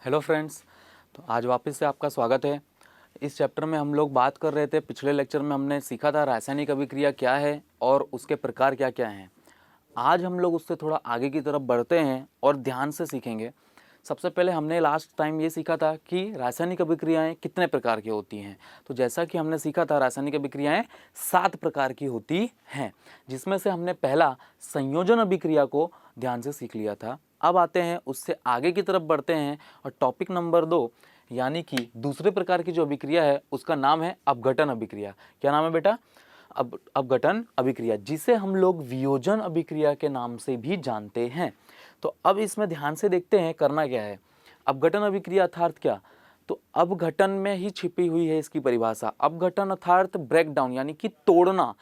Hello friends, तो आज वापस से आपका स्वागत है। इस चैप्टर में हम लोग बात कर रहे थे, पिछले लेक्चर में हमने सीखा था रासायनिक अभिक्रिया क्या है और उसके प्रकार क्या क्या हैं। आज हम लोग उससे थोड़ा आगे की तरफ बढ़ते हैं और ध्यान से सीखेंगे। सबसे पहले हमने लास्ट टाइम ये सीखा था कि रासायनिक अभिक्रियाएं कितने प्रकार की होती हैं। तो जैसा कि हमने सीखा था, रासायनिक अभिक्रियाएं 7 प्रकार की होती हैं, जिसमें से हमने पहला संयोजन अभिक्रिया को ध्यान से सीख लिया था। अब आते हैं, उससे आगे की तरफ बढ़ते हैं और टॉपिक नंबर 2 यानी कि दूसरे प्रकार की जो अभिक्रिया है उसका नाम है अपघटन अभिक्रिया। क्या नाम है बेटा? अपघटन अभिक्रिया, जिसे हम लोग वियोजन अभिक्रिया के नाम से भी जानते हैं। तो अब इसमें ध्यान से देखते हैं करना क्या है। अपघटन अभिक्रिया अर्थात क्या? तो अपघटन में ही छिपी हुई है इसकी परिभाषा। अपघटन अर्थात ब्रेक डाउन यानी कि तोड़ना।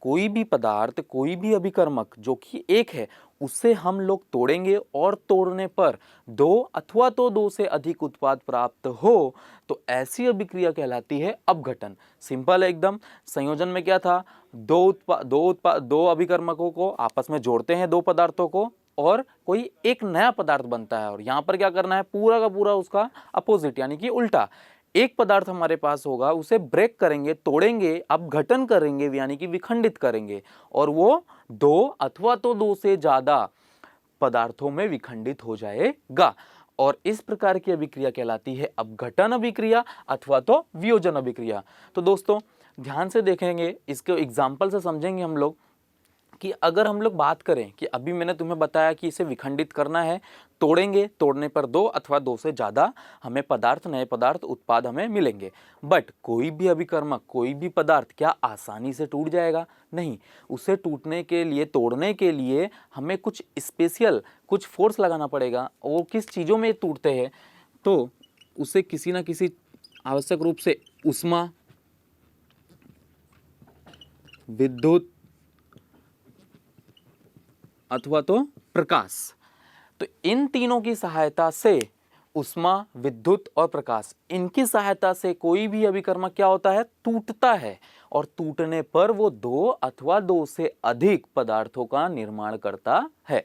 कोई भी पदार्थ, कोई भी अभिकर्मक जो कि एक है, उसे हम लोग तोड़ेंगे और तोड़ने पर दो अथवा तो दो से अधिक उत्पाद प्राप्त हो तो ऐसी अभिक्रिया कहलाती है अपघटन। सिंपल है एकदम। संयोजन में क्या था? दो अभिकर्मकों को आपस में जोड़ते हैं, दो पदार्थों को, और कोई एक नया पदार्थ बनता है। और यहाँ पर क्या करना है? पूरा का पूरा उसका अपोजिट यानी कि उल्टा। एक पदार्थ हमारे पास होगा, उसे ब्रेक करेंगे, तोड़ेंगे, अपघटन करेंगे यानी कि विखंडित करेंगे, और वो दो अथवा तो दो से ज्यादा पदार्थों में विखंडित हो जाएगा। और इस प्रकार की अभिक्रिया कहलाती है अपघटन अभिक्रिया अथवा तो वियोजन अभिक्रिया। तो दोस्तों ध्यान से देखेंगे, इसके एग्जाम्पल से समझेंगे हम लोग कि अगर हम लोग बात करें कि अभी मैंने तुम्हें बताया कि इसे विखंडित करना है, तोड़ेंगे, तोड़ने पर दो अथवा दो से ज़्यादा हमें पदार्थ, नए पदार्थ, उत्पाद हमें मिलेंगे। बट कोई भी अभिकर्मक, कोई भी पदार्थ क्या आसानी से टूट जाएगा? नहीं। उसे टूटने के लिए, तोड़ने के लिए हमें कुछ स्पेशल, कुछ फोर्स लगाना पड़ेगा। और किस चीज़ों में टूटते हैं? तो उसे किसी ना किसी आवश्यक रूप से ऊष्मा, विद्युत अथवा तो प्रकाश, तो इन तीनों की सहायता से, ऊष्मा, विद्युत और प्रकाश, इनकी सहायता से कोई भी अभिकर्मक क्या होता है? टूटता है। और टूटने पर वो दो अथवा दो से अधिक पदार्थों का निर्माण करता है।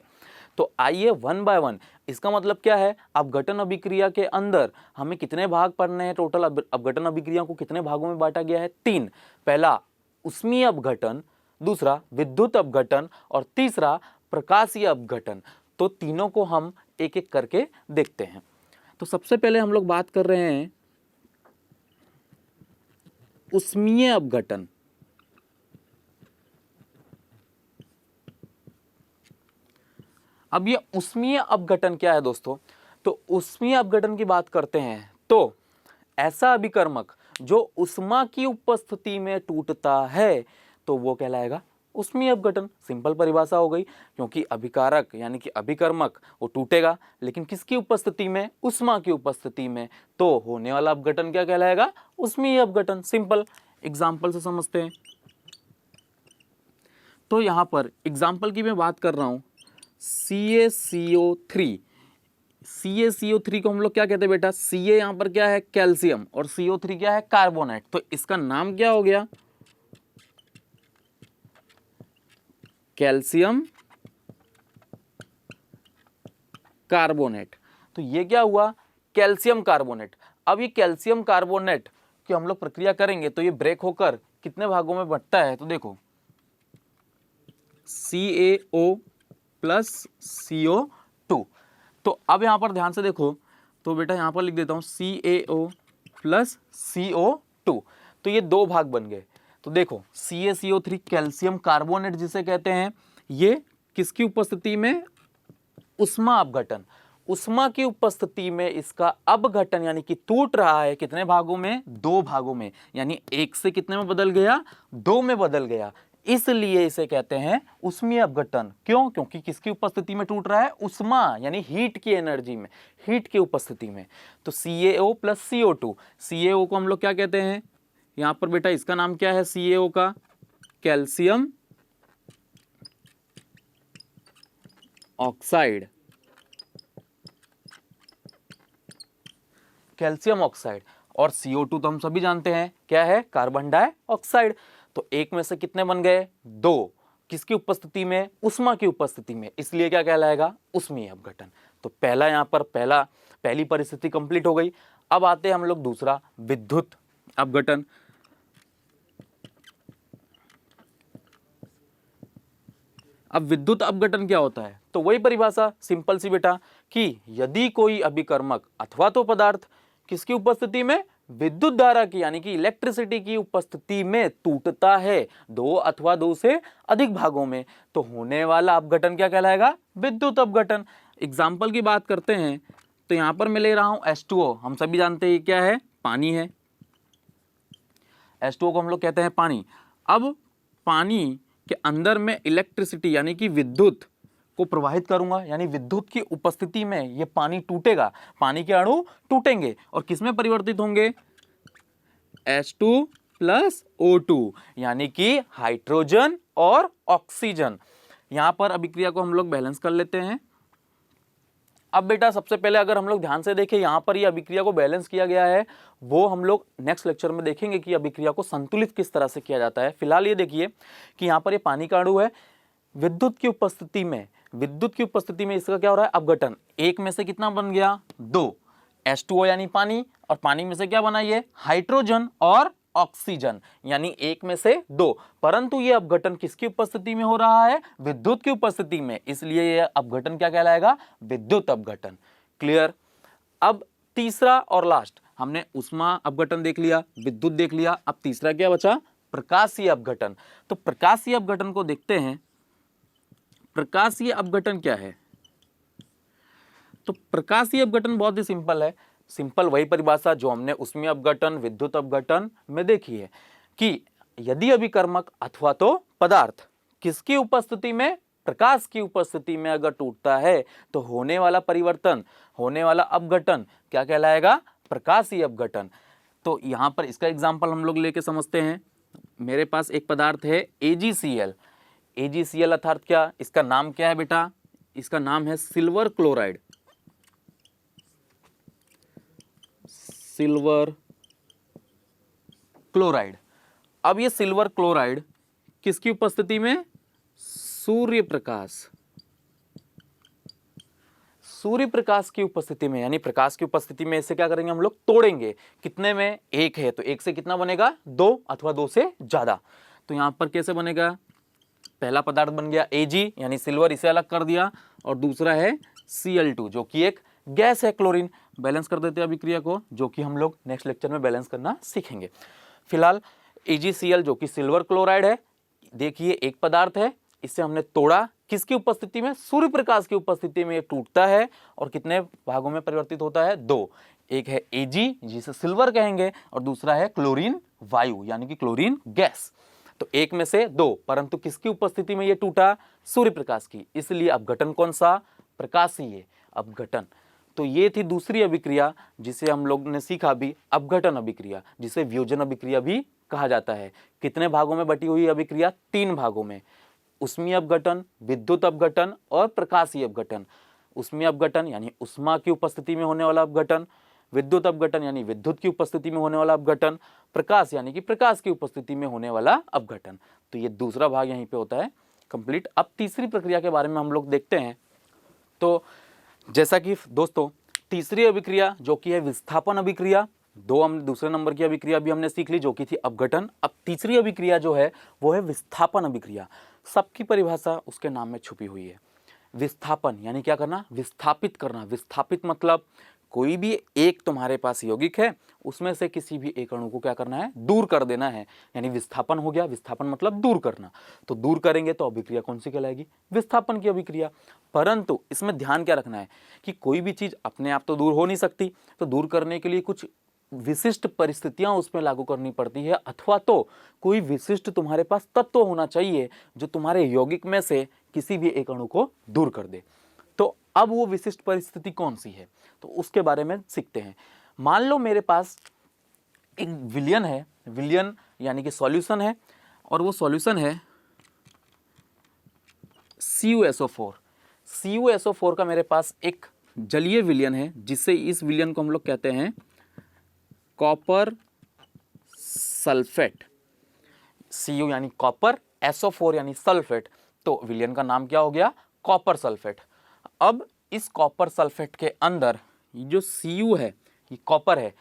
तो आइए वन बाय वन, इसका मतलब क्या है? अपघटन अभिक्रिया के अंदर हमें कितने भाग पढ़ने हैं? टोटल अपघटन अभिक्रिया को कितने भागों में बांटा गया है? 3। पहला ऊष्मीय अपघटन, दूसरा विद्युत अपघटन और तीसरा प्रकाशीय अपघटन। तो तीनों को हम एक एक करके देखते हैं। तो सबसे पहले हम लोग बात कर रहे हैं ऊष्मीय अपघटन। अब ये ऊष्मीय अपघटन क्या है दोस्तों? तो ऊष्मीय अपघटन की बात करते हैं तो ऐसा अभिकर्मक जो ऊष्मा की उपस्थिति में टूटता है तो वो कहलाएगा ऊष्मीय अपघटन। सिंपल परिभाषा हो गई, क्योंकि अभिकारक यानी कि अभिकर्मक वो टूटेगा, लेकिन किसकी उपस्थिति में? ऊष्मा की उपस्थिति में। तो होने वाला अपघटन क्या कहलाएगा? ऊष्मीय अपघटन। सिंपल एग्जाम्पल से समझते हैं। तो यहां पर एग्जाम्पल की मैं बात कर रहा हूं, CaCO3। CaCO3 को हम लोग क्या कहते हैं बेटा? Ca यहां पर क्या है? कैल्शियम, और CO3 क्या है? कार्बोनेट। तो इसका नाम क्या हो गया? Calcium carbonate. तो ये क्या हुआ? Calcium carbonate. अब ये कैल्शियम कार्बोनेट की हम लोग प्रक्रिया करेंगे तो ये ब्रेक होकर कितने भागों में बंटता है? तो देखो, CaO प्लस CO2। तो अब यहां पर ध्यान से देखो, तो बेटा यहां पर लिख देता हूं CaO प्लस CO2। तो ये दो भाग बन गए। तो देखो, CaCO3 कैल्शियम कार्बोनेट जिसे कहते हैं, ये किसकी उपस्थिति में? ऊष्मा अपघटन। ऊष्मा की उपस्थिति में इसका अपघटन यानी कि टूट रहा है कितने भागों में? 2 भागों में। यानी एक से कितने में बदल गया? 2 में बदल गया। इसलिए इसे कहते हैं ऊष्मीय अपघटन। क्यों? क्योंकि किसकी उपस्थिति में टूट रहा है? ऊष्मा यानी हीट की एनर्जी में, हीट की उपस्थिति में। तो CaO प्लस CO2, CaO को हम लोग क्या कहते हैं? यहां पर बेटा इसका नाम क्या है CaO का? Calcium oxide, calcium oxide. और CO2 तो हम सभी जानते हैं क्या है? Carbon dioxide. तो एक में से कितने बन गए? 2। किसकी उपस्थिति में? ऊष्मा की उपस्थिति में। इसलिए क्या कहलाएगा? ऊष्मीय अपघटन। तो पहला, यहां पर पहला पहली परिस्थिति कंप्लीट हो गई। अब आते हैं हम लोग दूसरा, विद्युत अपघटन। अब विद्युत अपघटन क्या होता है? तो वही परिभाषा सिंपल सी बेटा, कि यदि कोई अभिकर्मक अथवा तो पदार्थ किसकी उपस्थिति में, विद्युत धारा की यानी कि इलेक्ट्रिसिटी की उपस्थिति में टूटता है दो अथवा दो से अधिक भागों में, तो होने वाला अपघटन क्या कहलाएगा? विद्युत अपघटन। एग्जाम्पल की बात करते हैं तो यहां पर मैं ले रहा हूं H2O। हम सभी जानते हैं क्या है? पानी है। H2O को हम लोग कहते हैं पानी। अब पानी के अंदर में इलेक्ट्रिसिटी यानी कि विद्युत को प्रवाहित करूंगा, यानी विद्युत की उपस्थिति में ये पानी टूटेगा, पानी के अणु टूटेंगे और किसमें परिवर्तित होंगे? H2 प्लस O2 यानी कि हाइड्रोजन और ऑक्सीजन। यहां पर अभिक्रिया को हम लोग बैलेंस कर लेते हैं। अब बेटा सबसे पहले अगर हम लोग ध्यान से देखें, यहां पर ये अभिक्रिया को बैलेंस किया गया है, वो हम लोग नेक्स्ट लेक्चर में देखेंगे कि अभिक्रिया को संतुलित किस तरह से किया जाता है। फिलहाल ये देखिए कि यहां पर ये पानी का अणु है, विद्युत की उपस्थिति में इसका क्या हो रहा है? अपघटन। एक में से कितना बन गया? 2 H2O यानी पानी, और पानी में से क्या बना? ये हाइड्रोजन और ऑक्सीजन, यानी एक में से 2। परंतु ये अपघटन किसकी उपस्थिति में हो रहा है? विद्युत की उपस्थिति में, इसलिए ये अपघटन क्या कहलाएगा? विद्युत अपघटन। क्लियर? अब तीसरा और लास्ट, हमने उष्मा अपघटन देख लिया, विद्युत देख लिया, अब तीसरा क्या बचा? प्रकाशीय अपघटन। तो प्रकाशीय अपघटन को देखते हैं। प्रकाशीय अपघटन क्या है? तो प्रकाशीय अपघटन बहुत ही सिंपल है। सिंपल वही परिभाषा जो हमने उसमें अपघटन, विद्युत अपघटन में देखी है, कि यदि अभिकर्मक अथवा तो पदार्थ किसकी उपस्थिति में? प्रकाश की उपस्थिति में अगर टूटता है तो होने वाला परिवर्तन, होने वाला अपघटन क्या कहलाएगा? प्रकाशीय अपघटन। तो यहां पर इसका एग्जाम्पल हम लोग लेके समझते हैं। मेरे पास एक पदार्थ है AgCl। AgCl अर्थात क्या? इसका नाम क्या है बेटा? इसका नाम है सिल्वर क्लोराइड। Silver chloride. अब ये सिल्वर क्लोराइड किसकी उपस्थिति में? सूर्य प्रकाश की उपस्थिति में, यानी प्रकाश की उपस्थिति में इसे क्या करेंगे हम लोग? तोड़ेंगे। कितने में? एक है तो एक से कितना बनेगा? 2 अथवा 2 से ज्यादा। तो यहां पर कैसे बनेगा? पहला पदार्थ बन गया Ag यानी सिल्वर, इसे अलग कर दिया, और दूसरा है Cl2 जो कि एक गैस है, क्लोरीन। बैलेंस कर देते हैं अभिक्रिया को, जो कि हम लोग नेक्स्ट लेक्चर में बैलेंस करना सीखेंगे। फिलहाल AgCl जो कि सिल्वर क्लोराइड है, देखिए एक पदार्थ है, इसे हमने तोड़ा, किसकी उपस्थिति में? सूर्य प्रकाश की उपस्थिति में ये टूटता है और कितने भागों में परिवर्तित होता है? 2। एक है Ag जिसे सिल्वर कहेंगे, और दूसरा है क्लोरीन वायु यानी कि क्लोरीन गैस। तो एक में से 2, परंतु किसकी उपस्थिति में ये टूटा? सूर्य प्रकाश की, इसलिए अपघटन कौन सा? प्रकाशीय अपघटन। तो ये थी दूसरी अभिक्रिया जिसे हम लोग ने सीखा भी, अपघटन अभिक्रिया, जिसे वियोजन अभिक्रिया भी कहा जाता है। कितने भागों में बटी हुई अभिक्रिया? 3 भागों में, उष्मीय अपघटन, विद्युत अपघटन और प्रकाशीय अपघटन। उष्मीय अपघटन यानी उष्मा की उपस्थिति में होने वाला अपघटन, विद्युत अपघटन यानी विद्युत की उपस्थिति में होने वाला अपघटन, प्रकाश यानी कि प्रकाश की उपस्थिति में होने वाला अपघटन। तो ये दूसरा भाग यहीं पे होता है कंप्लीट। अब तीसरी प्रक्रिया के बारे में हम लोग देखते हैं। तो जैसा कि दोस्तों तीसरी अभिक्रिया जो कि है विस्थापन अभिक्रिया, हम दूसरे नंबर की अभिक्रिया भी हमने सीख ली जो कि थी अपघटन। अब तीसरी अभिक्रिया जो है वो है विस्थापन अभिक्रिया। सबकी परिभाषा उसके नाम में छुपी हुई है। विस्थापन यानी क्या करना? विस्थापित करना। विस्थापित मतलब कोई भी एक तुम्हारे पास यौगिक है, उसमें से किसी भी एक अणु को क्या करना है? दूर कर देना है, यानी विस्थापन हो गया। विस्थापन मतलब दूर करना। तो दूर करेंगे तो अभिक्रिया कौन सी कहलाएगी? विस्थापन की अभिक्रिया। परंतु इसमें ध्यान क्या रखना है कि कोई भी चीज अपने आप तो दूर हो नहीं सकती, तो दूर करने के लिए कुछ विशिष्ट परिस्थितियां उसमें लागू करनी पड़ती है, अथवा तो कोई विशिष्ट तुम्हारे पास तत्व होना चाहिए जो तुम्हारे यौगिक में से किसी भी एक अणु को दूर कर दे। तो अब वो विशिष्ट परिस्थिति कौन सी है, तो उसके बारे में सीखते हैं। मान लो मेरे पास एक विलयन है, विलयन यानी कि सॉल्यूशन है, और वो सॉल्यूशन है CuSO4। CuSO4 का मेरे पास एक जलीय विलयन है, जिससे इस विलयन को हम लोग कहते हैं कॉपर सल्फेट। Cu यानी कॉपर, SO4 यानी सल्फेट, तो विलयन का नाम क्या हो गया? Copper sulphate. अब इस कॉपर सल्फेट के अंदर ये जो Cu है ये कॉपर है,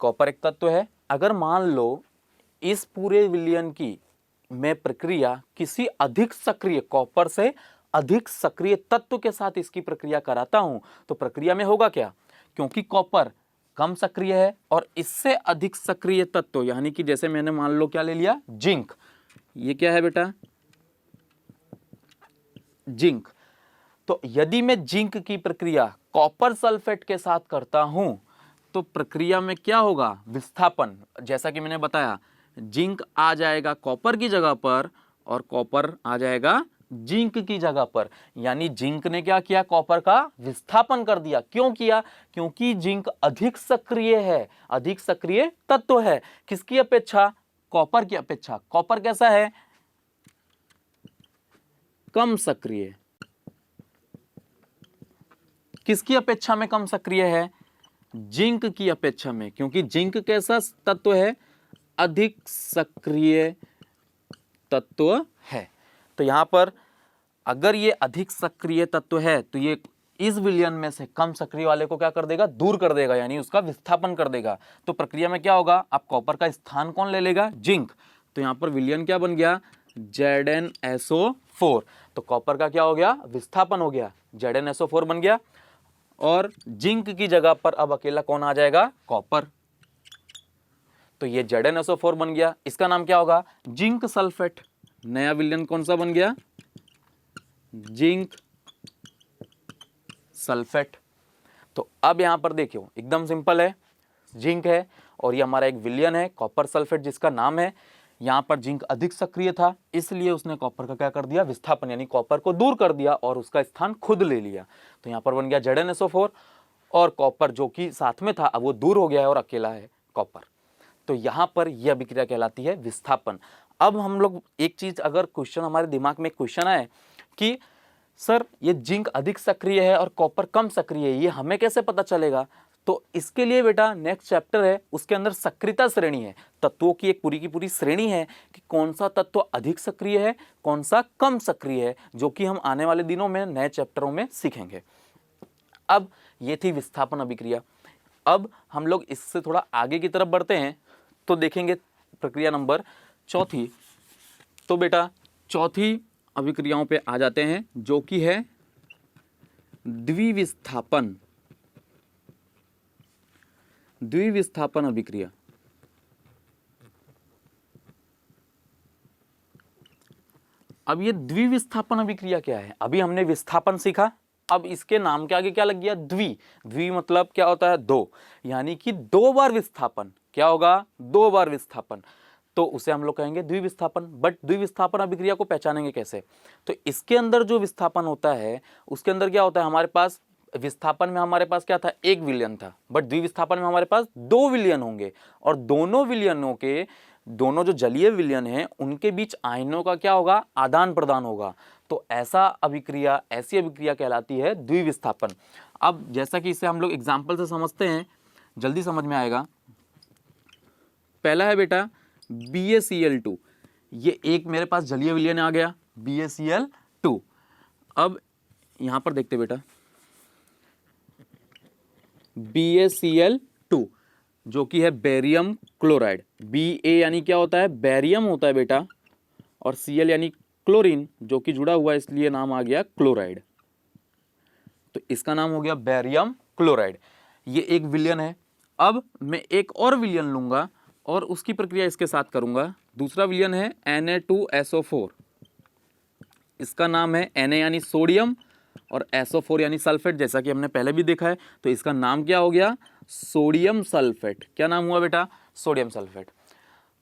कॉपर एक तत्व है। अगर मान लो इस पूरे विलयन की मैं प्रक्रिया किसी अधिक सक्रिय, कॉपर से अधिक सक्रिय तत्व के साथ इसकी प्रक्रिया कराता हूं तो प्रक्रिया में होगा क्या, क्योंकि कॉपर कम सक्रिय है और इससे अधिक सक्रिय तत्व यानी कि जैसे मैंने मान लो क्या ले लिया, जिंक। ये क्या है बेटा, जिंक। तो यदि मैं जिंक की प्रक्रिया कॉपर सल्फेट के साथ करता हूं तो प्रक्रिया में क्या होगा, विस्थापन। जैसा कि मैंने बताया जिंक आ जाएगा कॉपर की जगह पर और कॉपर आ जाएगा जिंक की जगह पर, यानी जिंक ने क्या किया, कॉपर का विस्थापन कर दिया। क्यों किया, क्योंकि जिंक अधिक सक्रिय है, अधिक सक्रिय तत्व है। किसकी अपेक्षा, कॉपर की अपेक्षा। कॉपर कैसा है, कम सक्रिय। किसकी अपेक्षा में कम सक्रिय है, जिंक की अपेक्षा में, क्योंकि जिंक कैसा तत्व है, अधिक सक्रिय तत्व है। तो यहां पर अगर ये अधिक सक्रिय तत्व है तो ये इस विलयन में से कम सक्रिय वाले को क्या कर देगा, दूर कर देगा, यानी उसका विस्थापन कर देगा। तो प्रक्रिया में क्या होगा, अब कॉपर का स्थान कौन ले लेगा, जिंक। तो यहां पर विलयन क्या बन गया, ZnSO4। तो कॉपर का क्या हो गया, विस्थापन हो गया, ZnSO4 बन गया। और जिंक की जगह पर अब अकेला कौन आ जाएगा, कॉपर। तो ये ZnSO4 बन गया, इसका नाम क्या होगा, जिंक सल्फेट। नया विलयन कौन सा बन गया, जिंक सल्फेट। तो अब यहां पर देखियो एकदम सिंपल है, जिंक है और ये हमारा एक विलयन है कॉपर सल्फेट जिसका नाम है। यहां पर जिंक अधिक सक्रिय था इसलिए उसने कॉपर का क्या कर दिया, विस्थापन, यानी कॉपर को दूर कर दिया और उसका स्थान खुद ले लिया। तो यहां पर बन गया ZnSO4 और कॉपर जो कि साथ में था अब वो दूर हो गया है और अकेला है कॉपर। तो यहां पर यह अभिक्रिया कहलाती है विस्थापन। अब हम लोग एक चीज, अगर क्वेश्चन हमारे दिमाग में क्वेश्चन आए कि सर ये जिंक अधिक सक्रिय है और कॉपर कम सक्रिय है, ये हमें कैसे पता चलेगा। तो इसके लिए बेटा नेक्स्ट चैप्टर है, उसके अंदर सक्रियता श्रेणी है, तत्वों की एक पूरी की पूरी श्रेणी है कि कौन सा तत्व अधिक सक्रिय है, कौन सा कम सक्रिय है, जो कि हम आने वाले दिनों में नए चैप्टरों में सीखेंगे। अब ये थी विस्थापन अभिक्रिया। अब हम लोग इससे थोड़ा आगे की तरफ बढ़ते हैं तो देखेंगे प्रक्रिया नंबर चौथी। तो बेटा चौथी अभिक्रियाओं पे आ जाते हैं जो कि है द्विविस्थापन। द्विविस्थापन अभिक्रिया। अब ये द्विविस्थापन अभिक्रिया क्या है, अभी हमने विस्थापन सीखा, अब इसके नाम के आगे क्या लग गया, द्वि। द्वि मतलब क्या होता है, दो, यानी कि दो बार विस्थापन। क्या होगा, दो बार विस्थापन, तो उसे हम लोग कहेंगे द्विविस्थापन। बट द्विविस्थापन अभिक्रिया को पहचानेंगे कैसे, तो इसके अंदर जो विस्थापन होता है उसके अंदर क्या होता है, हमारे पास विस्थापन में हमारे पास क्या था, एक विलयन था, बट द्विविस्थापन में हमारे पास दो विलयन होंगे और दोनों विलयनों के, दोनों जो जलीय विलयन हैं उनके बीच आयनों का क्या होगा, आदान प्रदान होगा। तो ऐसा अभिक्रिया, ऐसी अभिक्रिया कहलाती है द्विविस्थापन। अब जैसा कि इसे हम लोग एग्जाम्पल से समझते हैं, जल्दी समझ में आएगा। पहला है बेटा BaCl2, ये एक मेरे पास जलीय विलयन आ गया BaCl2। अब यहां पर देखते बेटा BaCl2 जो कि है बेरियम क्लोराइड। Ba यानी क्या होता है, बेरियम होता है बेटा, और Cl यानी क्लोरीन जो कि जुड़ा हुआ है इसलिए नाम आ गया क्लोराइड। तो इसका नाम हो गया बेरियम क्लोराइड। ये एक विलयन है। अब मैं एक और विलयन लूंगा और उसकी प्रक्रिया इसके साथ करूंगा। दूसरा विलयन है Na2SO4, इसका नाम है Na यानी सोडियम और SO4 यानी सल्फेट, जैसा कि हमने पहले भी देखा है। तो इसका नाम क्या हो गया, सोडियम सल्फेट। क्या नाम हुआ बेटा, सोडियम सल्फेट।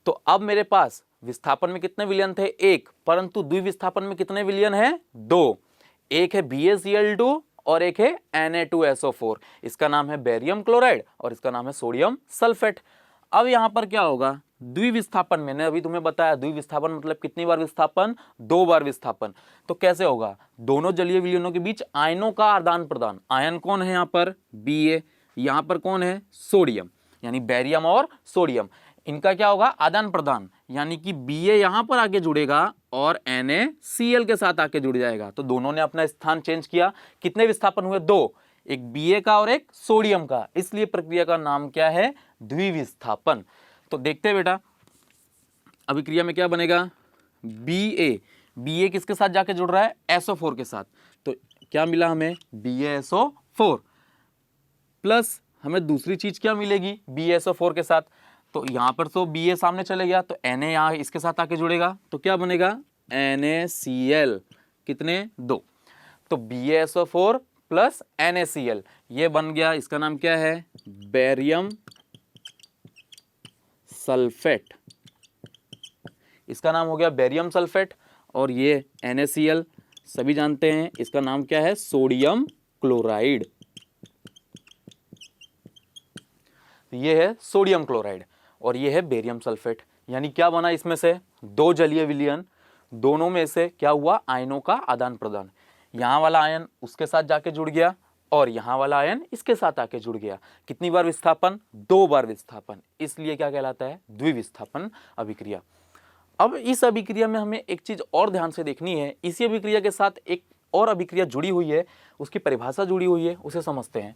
तो अब मेरे पास विस्थापन में कितने विलयन थे, एक, परंतु द्विविस्थापन में कितने विलयन है, दो। एक है BaCl2 और एक है Na2SO4, इसका नाम है बेरियम क्लोराइड और इसका नाम है सोडियम सल्फेट। अब यहां पर क्या होगा, द्विविस्थापन, मैंने अभी तुम्हें बताया द्विविस्थापन मतलब कितनी बार विस्थापन, दो बार विस्थापन। तो कैसे होगा, दोनों जलीय विलयनों के बीच आयनों का आदान प्रदान। आयन कौन है यहाँ पर, Ba, यहाँ पर कौन है, सोडियम, यानी बेरियम और सोडियम, इनका क्या होगा, आदान प्रदान, यानी कि Ba यहां पर आके जुड़ेगा और NaCl के साथ आके जुड़ जाएगा। तो दोनों ने अपना स्थान चेंज किया। कितने विस्थापन हुए, दो। एक Ba का और एक सोडियम का, इसलिए प्रक्रिया का नाम क्या है, द्विविस्थापन। तो देखते हैं बेटा अभिक्रिया में क्या बनेगा, Ba किसके साथ जाके जुड़ रहा है, SO4 के साथ। तो क्या मिला हमें, BaSO4 प्लस हमें दूसरी चीज क्या मिलेगी BaSO4 के साथ, तो यहां पर तो Ba सामने चले गया तो Na यहाँ इसके साथ आके जुड़ेगा तो क्या बनेगा, NaCl, कितने, 2। तो BaSO4 प्लस NaCl ये बन गया, इसका नाम क्या है, बेरियम सल्फेट, इसका नाम हो गया बेरियम सल्फेट। और ये NaCl सभी जानते हैं, इसका नाम क्या है, सोडियम क्लोराइड। ये है सोडियम क्लोराइड और ये है बेरियम सल्फेट। यानी क्या बना इसमें से, दो जलीय विलयन, दोनों में से क्या हुआ, आयनों का आदान प्रदान। यहाँ वाला आयन उसके साथ जाके जुड़ गया और यहाँ वाला आयन इसके साथ आके जुड़ गया। कितनी बार विस्थापन, 2 बार विस्थापन, इसलिए क्या कहलाता है, द्विविस्थापन अभिक्रिया। अब इस अभिक्रिया में हमें एक चीज और ध्यान से देखनी है, इसी अभिक्रिया के साथ एक और अभिक्रिया जुड़ी हुई है, उसकी परिभाषा जुड़ी हुई है, उसे समझते हैं।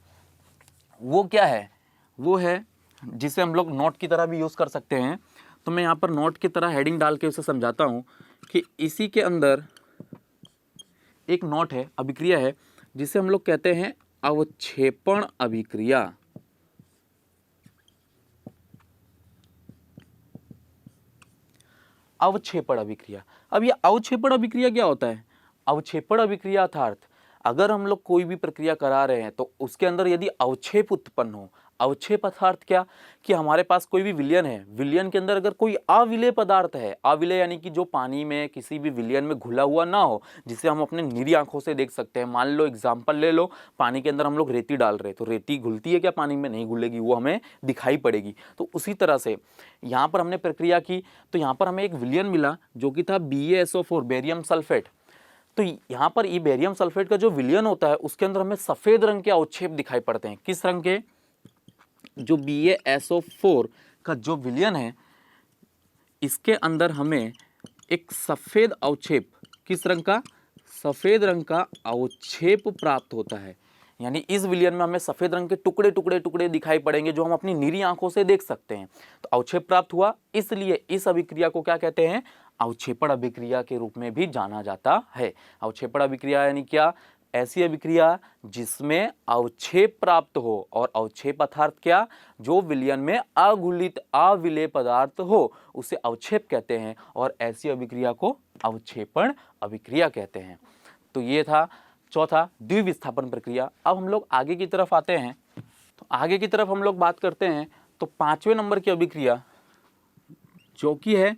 वो क्या है, वो है जिसे हम लोग नोट की तरह भी यूज कर सकते हैं। तो मैं यहाँ पर नोट की तरह हेडिंग डाल के उसे समझाता हूँ कि इसी के अंदर एक नोट है, अभिक्रिया है, जिसे हम लोग कहते हैं अवक्षेपण अभिक्रिया। अवक्षेपण अभिक्रिया। अब ये अवक्षेपण अभिक्रिया क्या होता है, अवक्षेपण अभिक्रिया अर्थात अगर हम लोग कोई भी प्रक्रिया करा रहे हैं तो उसके अंदर यदि अवक्षेप उत्पन्न हो, अवक्षेप अर्थात क्या, कि हमारे पास कोई भी विलयन है, विलयन के अंदर अगर कोई अविलेय पदार्थ है, अविलेय यानी कि जो पानी में किसी भी विलयन में घुला हुआ ना हो, जिसे हम अपने निरी आंखों से देख सकते हैं। मान लो एग्जाम्पल ले लो, पानी के अंदर हम लोग रेती डाल रहे हैं तो रेती घुलती है क्या, पानी में नहीं घुलेगी, वो हमें दिखाई पड़ेगी। तो उसी तरह से यहाँ पर हमने प्रक्रिया की तो यहाँ पर हमें एक विलयन मिला जो कि था BaSO4, बेरियम सल्फेट। तो यहाँ पर ये बेरियम सल्फेट का जो विलयन होता है उसके अंदर हमें सफेद रंग के अवक्षेप दिखाई पड़ते हैं। किस रंग के, जो BaSO4 का जो विलयन है इसके अंदर हमें एक सफेद अवक्षेप, किस रंग का, सफेद रंग का अवक्षेप प्राप्त होता है। यानी इस विलयन में हमें सफेद रंग के टुकड़े टुकड़े टुकड़े दिखाई पड़ेंगे जो हम अपनी निरी आंखों से देख सकते हैं। तो अवक्षेप प्राप्त हुआ, इसलिए इस अभिक्रिया को क्या कहते हैं, अवक्षेपण अभिक्रिया के रूप में भी जाना जाता है। अवक्षेपण अभिक्रिया यानी क्या, ऐसी अभिक्रिया जिसमें अवक्षेप प्राप्त हो, और अवक्षेप अर्थात क्या, जो विलयन में अघुलित अविलेय पदार्थ हो उसे अवक्षेप कहते हैं, और ऐसी अभिक्रिया को अवक्षेपण अभिक्रिया कहते हैं। तो ये था चौथा, द्विविस्थापन प्रक्रिया। अब हम लोग आगे की तरफ आते हैं, तो आगे की तरफ हम लोग बात करते हैं तो 5वें नंबर की अभिक्रिया जो कि है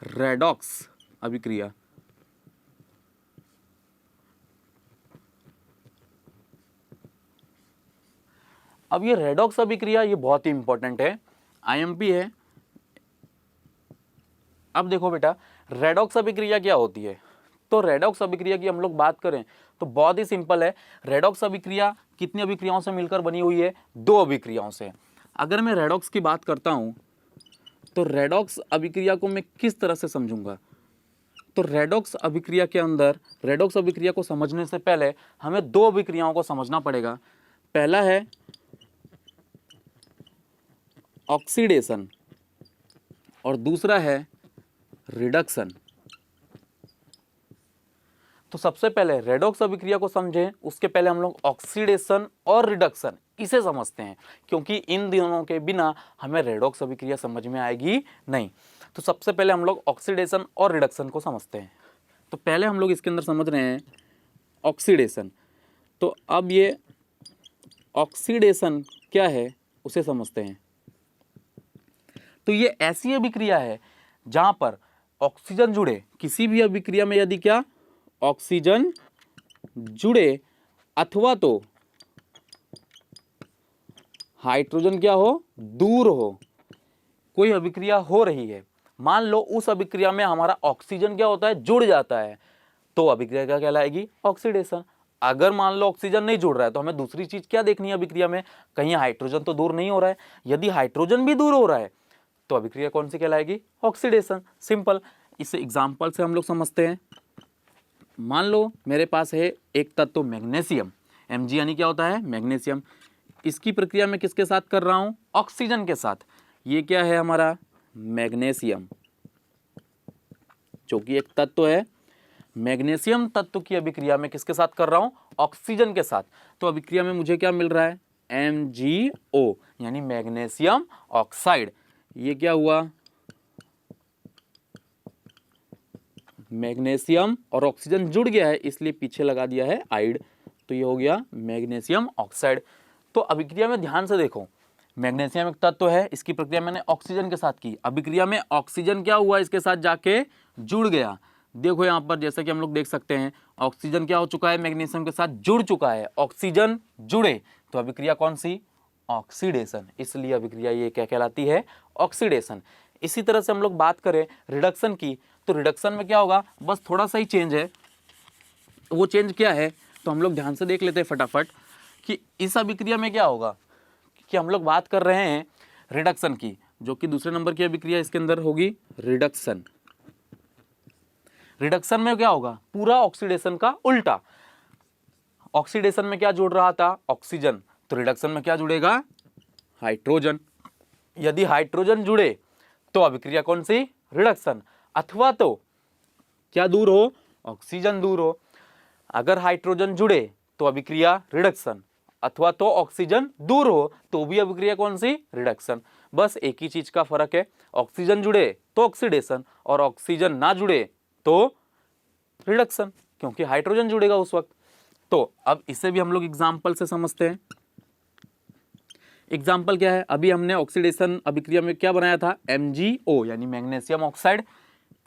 रेडॉक्स अभिक्रिया। अब ये रेडॉक्स अभिक्रिया ये बहुत ही इंपॉर्टेंट है, IMP है। अब देखो बेटा, रेडॉक्स अभिक्रिया क्या होती है, तो रेडॉक्स अभिक्रिया की हम लोग बात करें तो बहुत ही सिंपल है। रेडॉक्स अभिक्रिया कितनी अभिक्रियाओं से मिलकर बनी हुई है, 2 अभिक्रियाओं से। अगर मैं रेडॉक्स की बात करता हूं तो रेडॉक्स अभिक्रिया को मैं किस तरह से समझूंगा, तो रेडॉक्स अभिक्रिया के अंदर, रेडॉक्स अभिक्रिया को समझने से पहले हमें 2 अभिक्रियाओं को समझना पड़ेगा। पहला है ऑक्सीडेशन और दूसरा है रिडक्शन। तो सबसे पहले रेडॉक्स अभिक्रिया को समझें, उसके पहले हम लोग ऑक्सीडेशन और रिडक्शन इसे समझते हैं, क्योंकि इन दोनों के बिना हमें रेडॉक्स अभिक्रिया समझ में आएगी नहीं। तो सबसे पहले हम लोग ऑक्सीडेशन और रिडक्शन को समझते हैं। तो पहले हम लोग इसके अंदर समझ रहे हैं ऑक्सीडेशन। तो अब ये ऑक्सीडेशन क्या है उसे समझते हैं। तो ये ऐसी अभिक्रिया है जहां पर ऑक्सीजन जुड़े, किसी भी अभिक्रिया में यदि क्या ऑक्सीजन जुड़े अथवा तो हाइड्रोजन क्या हो, दूर हो, कोई अभिक्रिया हो रही है, मान लो उस अभिक्रिया में हमारा ऑक्सीजन क्या होता है, जुड़ जाता है, तो अभिक्रिया क्या कहलाएगी, ऑक्सीडेशन। अगर मान लो ऑक्सीजन नहीं जुड़ रहा है तो हमें दूसरी चीज क्या देखनी है अभिक्रिया में, कहीं हाइड्रोजन तो दूर नहीं हो रहा है। यदि हाइड्रोजन भी दूर हो रहा है तो अभिक्रिया कौन सी कहलाएगी, ऑक्सीडेशन। सिंपल, इस एग्जाम्पल से हम लोग समझते हैं। मान लो मेरे पास है एक तत्व मैग्नीशियम, Mg यानी क्या होता है, मैग्नीशियम। इसकी प्रक्रिया मैं किसके साथ कर रहा हूं, ऑक्सीजन के साथ। ये क्या है हमारा, मैग्नीशियम, जो कि एक तत्व है। मैग्नीशियम तत्व की अभिक्रिया में किसके साथ कर रहा हूं, ऑक्सीजन के साथ। तो अभिक्रिया में मुझे क्या मिल रहा है, MgO यानी मैग्नीशियम ऑक्साइड। ये क्या हुआ, मैग्नीशियम और ऑक्सीजन जुड़ गया है, इसलिए पीछे लगा दिया है आइड, तो ये हो गया मैग्नीशियम ऑक्साइड। तो अभिक्रिया में ध्यान से देखो, मैग्नीशियम एक तत्व है, इसकी प्रक्रिया मैंने ऑक्सीजन के साथ की, अभिक्रिया में ऑक्सीजन क्या हुआ, इसके साथ जाके जुड़ गया। देखो यहाँ पर जैसे कि हम लोग देख सकते हैं, ऑक्सीजन क्या हो चुका है, मैग्नीशियम के साथ जुड़ चुका है, ऑक्सीजन जुड़े, तो अभिक्रिया कौन सी, ऑक्सीडेशन। इसलिए अभिक्रिया ये क्या कहलाती है, ऑक्सीडेशन। इसी तरह से हम लोग बात करें रिडक्शन की, तो रिडक्शन में क्या होगा, बस थोड़ा सा ही चेंज है। वो चेंज क्या है, तो हम लोग ध्यान से देख लेते हैं फटाफट कि इस अभिक्रिया में क्या होगा, कि हम लोग बात कर रहे हैं रिडक्शन की, जो कि दूसरे नंबर की अभिक्रिया इसके अंदर होगी रिडक्शन। रिडक्शन में क्या होगा, पूरा ऑक्सीडेशन का उल्टा। ऑक्सीडेशन में क्या जुड़ रहा था, ऑक्सीजन, तो रिडक्शन में क्या जुड़ेगा, हाइड्रोजन। यदि हाइड्रोजन जुड़े तो अभिक्रिया कौन सी, रिडक्शन। अथवा तो क्या दूर हो, ऑक्सीजन दूर हो। अगर हाइड्रोजन जुड़े तो अभिक्रिया रिडक्शन, अथवा तो ऑक्सीजन दूर हो तो भी अभिक्रिया कौन सी, रिडक्शन। बस एक ही चीज का फर्क है, ऑक्सीजन जुड़े तो ऑक्सीडेशन और ऑक्सीजन ना जुड़े तो रिडक्शन, क्योंकि हाइड्रोजन जुड़ेगा उस वक्त। तो अब इसे भी हम लोग एग्जाम्पल से समझते हैं। एग्जाम्पल क्या है, अभी हमने ऑक्सीडेशन अभिक्रिया में क्या बनाया था, MgO यानी मैग्नीशियम ऑक्साइड।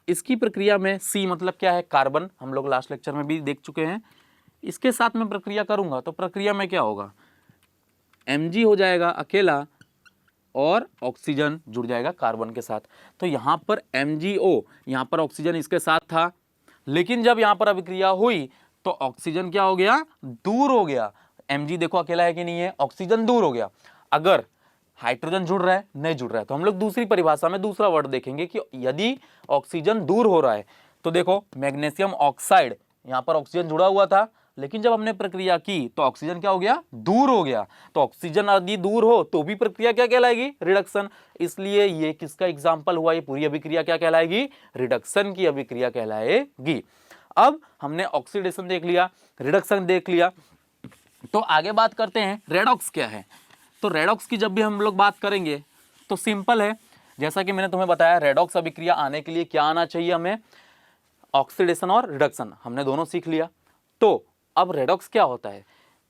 इसकी प्रक्रिया में C मतलब क्या है, कार्बन, हम लोग लास्ट लेक्चर में भी देख चुके हैं। इसके साथ में प्रक्रिया करूंगा तो प्रक्रिया में क्या होगा, Mg हो जाएगा अकेला और ऑक्सीजन जुड़ जाएगा कार्बन के साथ। तो यहाँ पर MgO, यहाँ पर ऑक्सीजन इसके साथ था, लेकिन जब यहाँ पर अभिक्रिया हुई तो ऑक्सीजन क्या हो गया, दूर हो गया। Mg देखो अकेला है कि नहीं है, ऑक्सीजन दूर हो गया। अगर हाइड्रोजन जुड़ रहा है, नहीं जुड़ रहा है, तो हम लोग दूसरी परिभाषा में दूसरा वर्ड देखेंगे कि यदि ऑक्सीजन दूर हो रहा है तो देखो मैग्नीशियम ऑक्साइड, यहाँ पर ऑक्सीजन जुड़ा हुआ था, लेकिन जब हमने प्रक्रिया की तो ऑक्सीजन क्या हो गया, दूर हो गया। तो ऑक्सीजन यदि दूर हो तो भी प्रक्रिया क्या कहलाएगी, रिडक्शन। इसलिए ये किसका एग्जाम्पल हुआ, ये पूरी अभिक्रिया क्या कहलाएगी, रिडक्शन की अभिक्रिया कहलाएगी। अब हमने ऑक्सीडेशन देख लिया, रिडक्शन देख लिया, तो आगे बात करते हैं रेडॉक्स क्या है। तो रेडॉक्स की जब भी हम लोग बात करेंगे तो सिंपल है, जैसा कि मैंने तुम्हें बताया, रेडॉक्स अभिक्रिया आने के लिए क्या आना चाहिए हमें, ऑक्सीडेशन और रिडक्शन, हमने दोनों सीख लिया। तो अब रेडॉक्स क्या होता है,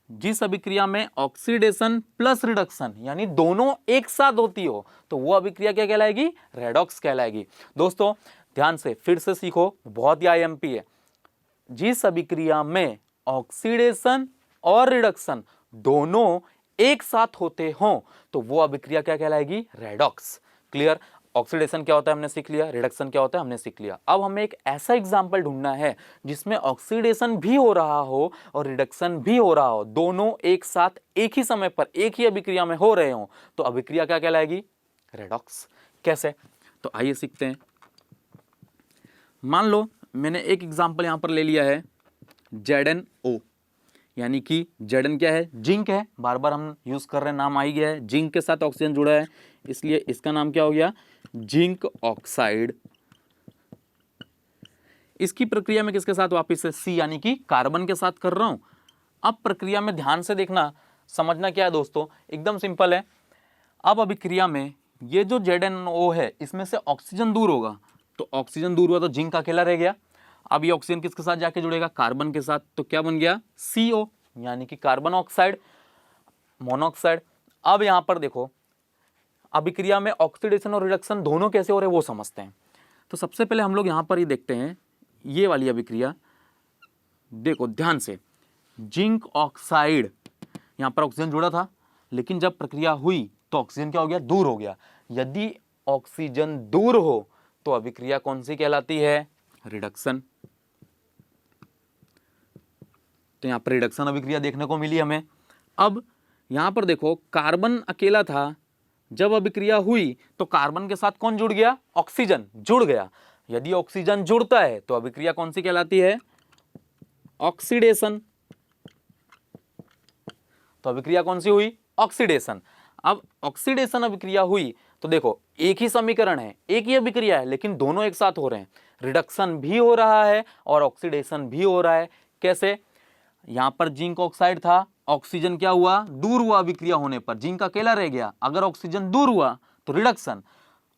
जिस अभिक्रिया में ऑक्सीडेशन प्लस रिडक्शन यानी दोनों एक साथ होती हो तो वो अभिक्रिया क्या कहलाएगी, रेडॉक्स कहलाएगी। दोस्तों ध्यान से फिर से सीखो, बहुत ही IMP है। जिस अभिक्रिया में ऑक्सीडेशन और रिडक्शन दोनों एक साथ होते हों तो वो अभिक्रिया क्या कहलाएगी, रेडॉक्स। क्लियर, ऑक्सीडेशन क्या होता है हमने सीख लिया, रिडक्शन क्या होता है हमने सीख लिया। अब हमें एक ऐसा एग्जाम्पल ढूंढना है जिसमें ऑक्सीडेशन भी हो रहा हो और रिडक्शन भी हो रहा हो, दोनों एक साथ एक ही समय पर एक ही अभिक्रिया में हो रहे हो, तो अभिक्रिया क्या कहलाएगी, रेडॉक्स। कैसे, तो आइए सीखते हैं। मान लो मैंने एक एग्जाम्पल यहां पर ले लिया है ZnO, यानी कि Zn क्या है, जिंक है, बार बार हम यूज कर रहे हैं, नाम आ ही गया है, जिंक के साथ ऑक्सीजन जुड़ा है, इसलिए इसका नाम क्या हो गया, जिंक ऑक्साइड। इसकी प्रक्रिया में किसके साथ, वापिस से C यानी कि कार्बन के साथ कर रहा हूं। अब प्रक्रिया में ध्यान से देखना, समझना क्या है दोस्तों, एकदम सिंपल है। अब अभिक्रिया में ये जो ZnO है इसमें से ऑक्सीजन दूर होगा, तो ऑक्सीजन दूर हुआ तो जिंक अकेला रह गया। अब ये ऑक्सीजन किसके साथ जाके जुड़ेगा, कार्बन के साथ, तो क्या बन गया, CO यानी कि कार्बन ऑक्साइड मोनोऑक्साइड। अब यहां पर देखो अभिक्रिया में ऑक्सीडेशन और रिडक्शन दोनों कैसे हो रहे हैं वो समझते हैं। तो सबसे पहले हम लोग यहां पर ही देखते हैं ये वाली अभिक्रिया, देखो ध्यान से, जिंक ऑक्साइड, यहां पर ऑक्सीजन जुड़ा था, लेकिन जब प्रक्रिया हुई तो ऑक्सीजन क्या हो गया, दूर हो गया। यदि ऑक्सीजन दूर हो तो अभिक्रिया कौन सी कहलाती है, रिडक्शन। तो यहां पर रिडक्शन अभिक्रिया देखने को मिली हमें। अब यहां पर देखो कार्बन अकेला था, जब अभिक्रिया हुई तो कार्बन के साथ कौन जुड़ गया, ऑक्सीजन जुड़ गया। यदि ऑक्सीजन जुड़ता है तो अभिक्रिया कौन सी कहलाती है, ऑक्सीडेशन। तो अभिक्रिया कौन सी हुई? ऑक्सीडेशन। अब ऑक्सीडेशन अभिक्रिया हुई तो देखो एक ही समीकरण है, एक ही अभिक्रिया है, लेकिन दोनों एक साथ हो रहे हैं। रिडक्शन भी हो रहा है और ऑक्सीडेशन भी हो रहा है। कैसे? यहां पर जिंक ऑक्साइड था, ऑक्सीजन क्या हुआ? दूर हुआ अभिक्रिया होने पर, जिंक अकेला रह गया। अगर ऑक्सीजन दूर हुआ तो रिडक्शन,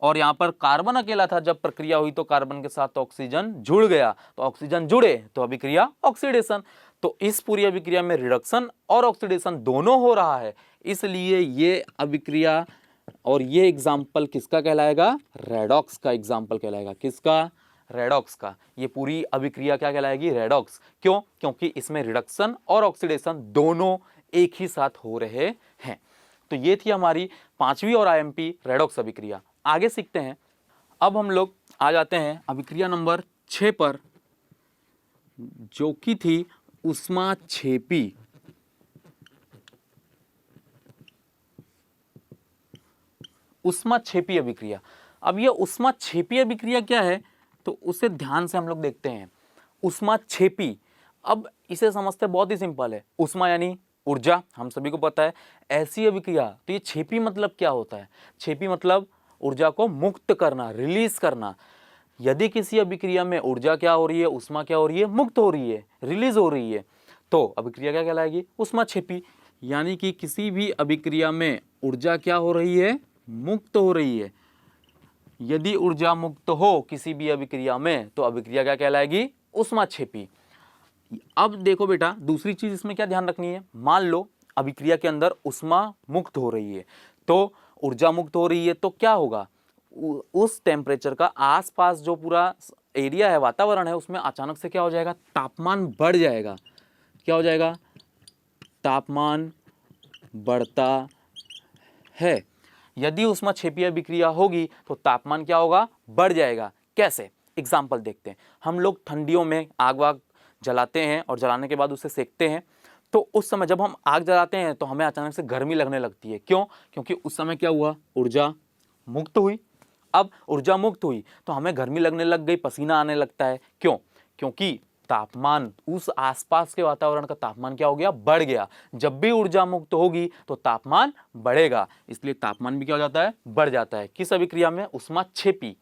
और यहां पर कार्बन अकेला था, जब प्रक्रिया हुई तो कार्बन के साथ ऑक्सीजन जुड़ गया, तो ऑक्सीजन जुड़े तो अभिक्रिया ऑक्सीडेशन। तो इस पूरी अभिक्रिया में रिडक्शन और ऑक्सीडेशन दोनों हो रहा है, इसलिए ये अभिक्रिया और ये एग्जाम्पल किसका कहलाएगा? रेडॉक्स का एग्जाम्पल कहलाएगा। किसका? रेडॉक्स का। ये पूरी अभिक्रिया क्या कहलाएगी? रेडॉक्स। क्यों? क्योंकि इसमें रिडक्शन और ऑक्सीडेशन दोनों एक ही साथ हो रहे हैं। तो ये थी हमारी 5वीं और आईएमपी रेडॉक्स अभिक्रिया। आगे सीखते हैं। अब हम लोग आ जाते हैं अभिक्रिया नंबर 6 पर, जो कि थी ऊष्माक्षेपी। ऊष्माक्षेपी अभिक्रिया। अब ये ऊष्माक्षेपी अभिक्रिया क्या है तो उसे ध्यान से हम लोग देखते हैं। ऊष्माक्षेपी, अब इसे समझते बहुत ही सिंपल है। ऊष्मा यानी ऊर्जा, हम सभी को पता है। ऐसी अभिक्रिया, तो ये क्षेपी मतलब क्या होता है? क्षेपी मतलब ऊर्जा को मुक्त करना, रिलीज करना। यदि किसी अभिक्रिया में ऊर्जा क्या हो रही है, ऊष्मा क्या हो रही है? मुक्त हो रही है, रिलीज हो रही है, तो अभिक्रिया क्या कहलाएगी? ऊष्माक्षेपी। यानी कि किसी भी अभिक्रिया में ऊर्जा क्या हो रही है? मुक्त हो रही है। यदि ऊर्जा मुक्त हो किसी भी अभिक्रिया में तो अभिक्रिया क्या कहलाएगी? ऊष्माक्षेपी। अब देखो बेटा, दूसरी चीज इसमें क्या ध्यान रखनी है। मान लो अभिक्रिया के अंदर ऊष्मा मुक्त हो रही है, तो ऊर्जा मुक्त हो रही है, तो क्या होगा? उस टेम्परेचर का आसपास जो पूरा एरिया है, वातावरण है, उसमें अचानक से क्या हो जाएगा? तापमान बढ़ जाएगा। क्या हो जाएगा? तापमान बढ़ता है। यदि ऊष्माक्षेपी अभिक्रिया होगी तो तापमान क्या होगा? बढ़ जाएगा। कैसे? एग्जाम्पल देखते हैं। हम लोग ठंडियों में आग वाग जलाते हैं और जलाने के बाद उसे सेकते हैं, तो उस समय जब हम आग जलाते हैं तो हमें अचानक से गर्मी लगने लगती है। क्यों? क्योंकि उस समय क्या हुआ? ऊर्जा मुक्त हुई। अब ऊर्जा मुक्त हुई तो हमें गर्मी लगने लग गई, पसीना आने लगता है। क्यों? क्योंकि तापमान, उस आसपास के वातावरण का तापमान क्या हो गया? बढ़ गया। जब भी ऊर्जा मुक्त होगी तो तापमान बढ़ेगा, इसलिए तापमान भी क्या हो जाता है? बढ़ जाता है। किस अभिक्रिया में? ऊष्माक्षेपी।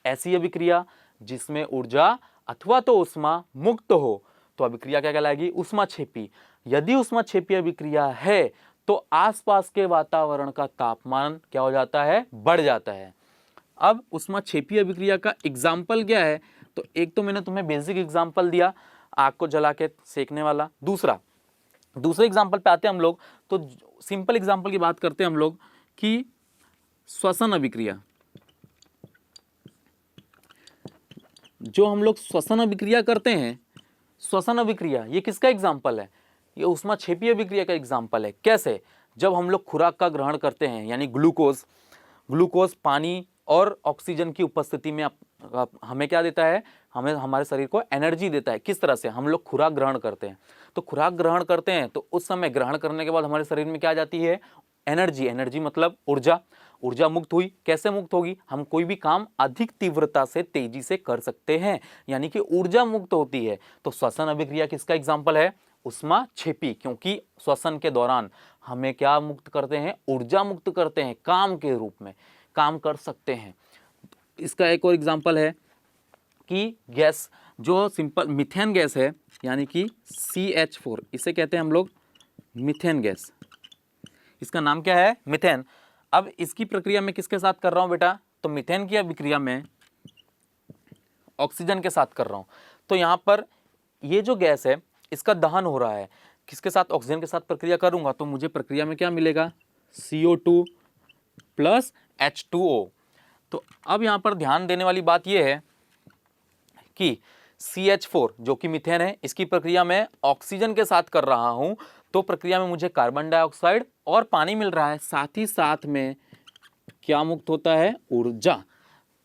ऐसी अभिक्रिया जिसमें ऊर्जा अथवा तो ऊष्मा मुक्त हो तो अभिक्रिया क्या कहलाएगी? ऊष्माक्षेपी। यदि ऊष्माक्षेपी अभिक्रिया है तो आसपास के वातावरण का तापमान क्या हो जाता है? बढ़ जाता है। अब ऊष्माक्षेपी अभिक्रिया का एग्जाम्पल क्या है? तो एक तो मैंने तुम्हें बेसिक एग्जाम्पल दिया, आग को जला के सेकने वाला। दूसरे एग्जाम्पल पे आते हैं हम लोग, तो सिंपल एग्जाम्पल की बात करते हैं हम लोग कि श्वसन अभिक्रिया। जो हम लोग श्वसन अभिक्रिया करते हैं, श्वसन अभिक्रिया ये किसका एग्जाम्पल है? ये ऊष्माक्षेपी अभिक्रिया का एग्जाम्पल है। कैसे? जब हम लोग खुराक का ग्रहण करते हैं, यानी ग्लूकोज पानी और ऑक्सीजन की उपस्थिति में हमें क्या देता है? हमें, हमारे शरीर को एनर्जी देता है। किस तरह से? हम लोग खुराक ग्रहण करते हैं, तो खुराक ग्रहण करते हैं तो उस समय ग्रहण करने के बाद हमारे शरीर में क्या आ जाती है? एनर्जी। एनर्जी मतलब ऊर्जा। ऊर्जा मुक्त हुई। कैसे मुक्त होगी? हम कोई भी काम अधिक तीव्रता से, तेजी से कर सकते हैं, यानी कि ऊर्जा मुक्त होती है। तो श्वसन अभिक्रिया किसका एग्जाम्पल है? ऊष्माक्षेपी। क्योंकि श्वसन के दौरान हमें क्या मुक्त करते हैं? ऊर्जा मुक्त करते हैं, काम के रूप में काम कर सकते हैं। इसका एक और एग्जाम्पल है कि गैस, जो सिंपल मीथेन गैस है, यानी कि CH4, इसे कहते हैं हम लोग मीथेन गैस। इसका नाम क्या है? मीथेन। अब इसकी प्रक्रिया में किसके साथ कर रहा हूं बेटा? तो मीथेन की अभिक्रिया में ऑक्सीजन के साथ कर रहा हूं। तो यहां पर ये जो गैस है इसका दहन हो रहा है। किसके साथ? ऑक्सीजन के साथ प्रक्रिया करूंगा तो मुझे प्रक्रिया में क्या मिलेगा? CO2 plus H2O। तो अब यहां पर ध्यान देने वाली बात यह है कि CH4 जो कि मीथेन है, इसकी प्रक्रिया में ऑक्सीजन के साथ कर रहा हूं, तो प्रक्रिया में मुझे कार्बन डाइऑक्साइड और पानी मिल रहा है। साथ ही साथ में क्या मुक्त होता है? ऊर्जा।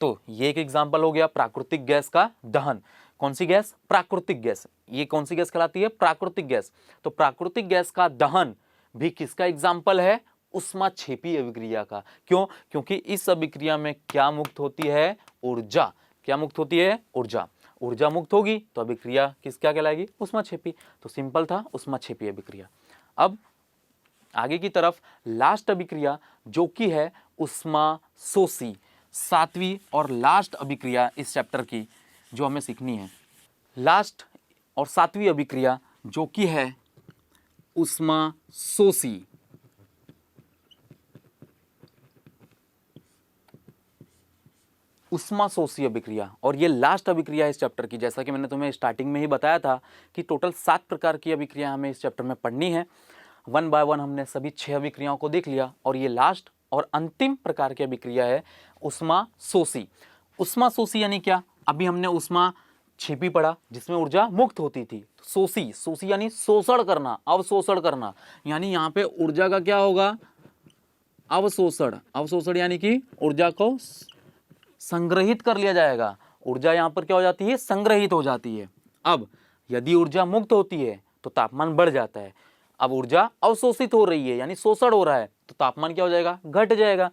तो ये एक एग्जाम्पल हो गया प्राकृतिक गैस का दहन। कौन सी गैस? प्राकृतिक गैस। ये कौन सी गैस कहलाती है? प्राकृतिक गैस। तो प्राकृतिक गैस का दहन भी किसका एग्जाम्पल है? ऊष्माक्षेपी अभिक्रिया का। क्यों? क्योंकि इस अभिक्रिया में क्या मुक्त होती है? ऊर्जा। क्या मुक्त होती है? ऊर्जा। ऊर्जा मुक्त होगी तो अभिक्रिया क्या कहलाएगी? ऊष्माक्षेपी। तो सिंपल था, ऊष्माक्षेपी अभिक्रिया। अब आगे की तरफ लास्ट अभिक्रिया जो कि है उष्माशोषी, सातवीं और लास्ट अभिक्रिया इस चैप्टर की जो हमें सीखनी है। लास्ट और सातवीं अभिक्रिया जो कि है उष्माशोषी। उष्माशोषी अभिक्रिया, और ये लास्ट अभिक्रिया है इस चैप्टर की। जैसा कि मैंने तुम्हें स्टार्टिंग में ही बताया था कि टोटल 7 प्रकार की अभिक्रिया हमें इस चैप्टर में पढ़नी है। वन बाय वन हमने सभी 6 अभिक्रियाओं को देख लिया और ये लास्ट और अंतिम प्रकार की अभिक्रिया है उष्माशोषी। उष्माशोषी यानी क्या? अभी हमने उष्मा छिपी पड़ा जिसमें ऊर्जा मुक्त होती थी। शोषी, शोषी यानी शोषण करना, अवशोषण करना, यानी यहाँ पे ऊर्जा का क्या होगा? अवशोषण। अवशोषण यानी कि ऊर्जा को संग्रहित कर लिया जाएगा। ऊर्जा यहाँ पर क्या हो जाती है? संग्रहित हो जाती है। अब यदि ऊर्जा मुक्त होती है तो तापमान बढ़ जाता है। अब ऊर्जा अवशोषित हो रही है यानी शोषण हो रहा है तो तापमान क्या हो जाएगा? घट जाएगा।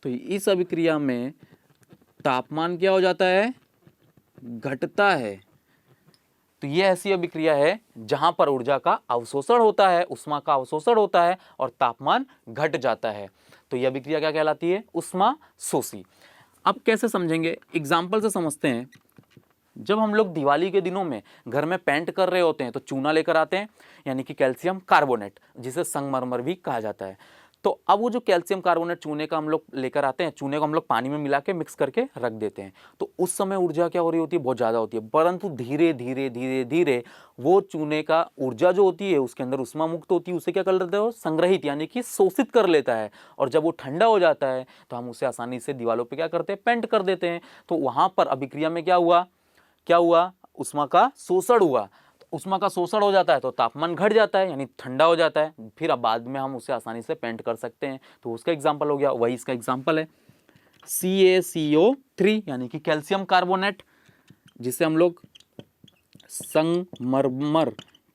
तो इस अभिक्रिया में तापमान क्या हो जाता है? घटता है। तो ये ऐसी अभिक्रिया है जहां पर ऊर्जा का अवशोषण होता है, उष्मा का अवशोषण होता है और तापमान घट जाता है। तो यह अभिक्रिया क्या कहलाती है? उष्माशोषी। अब कैसे समझेंगे? एग्जाम्पल से समझते हैं। जब हम लोग दिवाली के दिनों में घर में पेंट कर रहे होते हैं तो चूना लेकर आते हैं, यानी कि कैल्शियम कार्बोनेट, जिसे संगमरमर भी कहा जाता है। तो अब वो जो कैल्शियम कार्बोनेट चूने का हम लोग लेकर आते हैं, चूने को हम लोग पानी में मिला के मिक्स करके रख देते हैं। तो उस समय ऊर्जा क्या हो रही होती है? बहुत ज़्यादा होती है। परंतु धीरे धीरे धीरे धीरे वो चूने का ऊर्जा जो होती है उसके अंदर उष्मा मुक्त होती है, उसे क्या कर लेते हैं? संग्रहित यानी कि शोषित कर लेता है। और जब वो ठंडा हो जाता है तो हम उसे आसानी से दीवालों पर क्या करते हैं? पेंट कर देते हैं। तो वहाँ पर अभिक्रिया में क्या हुआ? उष्मा का शोषण हुआ। तो उष्मा का शोषण हो जाता है तो तापमान घट जाता है यानी ठंडा हो जाता है। फिर अब बाद में हम उसे आसानी से पेंट कर सकते हैं। तो उसका एग्जांपल हो गया, वही इसका एग्जांपल है CaCO3 यानी कि कैल्शियम कार्बोनेट, जिसे हम लोग संगमरमर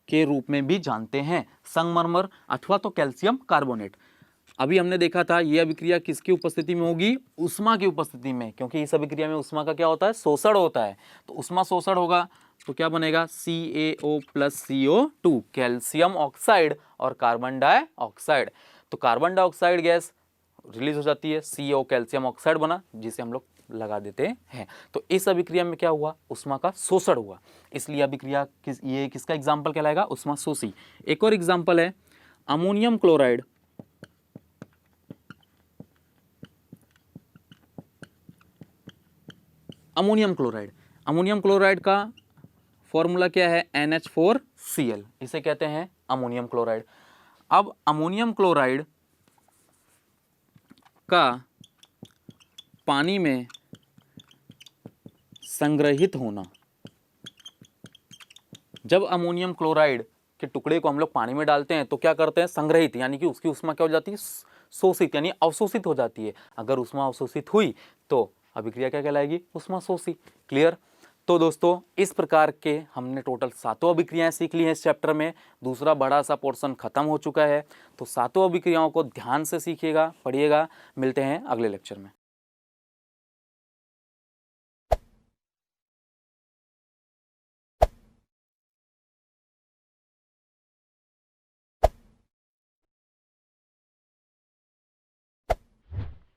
के रूप में भी जानते हैं। संगमरमर अथवा तो कैल्शियम कार्बोनेट। अभी हमने देखा था यह अभिक्रिया किसकी उपस्थिति में होगी? उष्मा की उपस्थिति में, क्योंकि इस अभिक्रिया में उष्मा का क्या होता है? शोषण होता है। तो उष्मा शोषण होगा तो क्या बनेगा? CaO + CO2, कैल्शियम ऑक्साइड और कार्बन डाइऑक्साइड। तो कार्बन डाइऑक्साइड गैस रिलीज हो जाती है, CO कैल्शियम ऑक्साइड बना, जिसे हम लोग लगा देते हैं। तो इस अभिक्रिया में क्या हुआ? उष्मा का शोषण हुआ। इसलिए अभिक्रिया ये किसका एग्जाम्पल कहलाएगा? उष्माशोषी। एक और एग्जाम्पल है ammonium chloride. Ammonium chloride, ammonium chloride का फॉर्मूला क्या है? NH4Cl, इसे कहते हैं अमोनियम क्लोराइड। अब अमोनियम क्लोराइड का पानी में संग्रहित होना, जब अमोनियम क्लोराइड के टुकड़े को हम लोग पानी में डालते हैं तो क्या करते हैं? संग्रहित, यानी कि उसकी उष्मा क्या हो जाती है? शोषित यानी अवशोषित हो जाती है। अगर उष्मा अवशोषित हुई तो अभिक्रिया क्या कहलाएगी? उष्माशोषी। क्लियर? तो दोस्तों इस प्रकार के हमने टोटल 7 अभिक्रियाएं सीख ली हैं इस चैप्टर में। दूसरा बड़ा सा पोर्शन खत्म हो चुका है। तो 7 अभिक्रियाओं को ध्यान से सीखिएगा, पढ़िएगा। मिलते हैं अगले लेक्चर में।